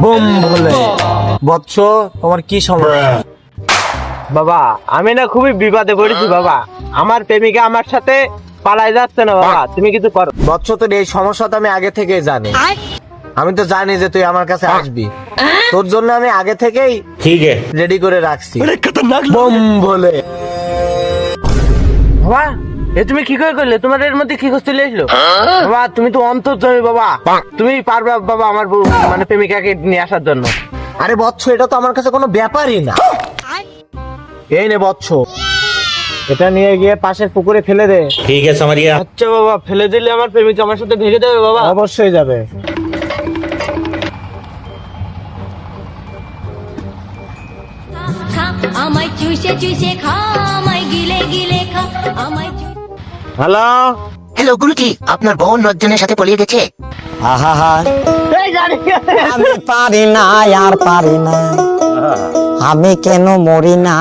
Broom বলে। বৎস, তোমার কি সমস্যা? বাবা আমি না খুবই বিপদে পড়েছি বাবা, আমার প্রেমিকা আমার সাথে পালাই যাচ্ছে না বাবা, তুমি কিছু করো। বৎস, তোর এই সমস্যা তো আমি আগে থেকে জানি। আমি তো জানি যে তুই আমার কাছে আসবি, তোর জন্য আমি আগে থেকেই ठीक है। রেডি করে রাখছি। বুম বলে। বাবা এ তুমি কি করে করলে, তোমার এর মধ্যে কি চলে আসলো? বাবা তুমি তো অন্তর্যামী বাবা, তুমি পারবে বাবা আমার মানে প্রেমিকাকে নিয়ে আসার জন্য? আরে বৎস, এটা তো আমার কাছে কোনো ব্যাপারই না। এই নে বৎস, এটা নিয়ে গিয়ে পাশের পুকুরে ফেলে দে। ठीक है समझ गया। আচ্ছা বাবা, ফেলে দিলে আমার প্রেমিকা আমার সাথে ভেঙে দেবে বাবা? অবশ্যই যাবে। খা আমায় চুষে চুষে খা আমায় গিলে গিলে খা আমায় হ্যালো। হ্যালো গুরুজি, আপনার বোন নজনের সাথে পলিয়ে গেছে। আহা, আমি পারি না আর পারি না, আমি কেন মরি না।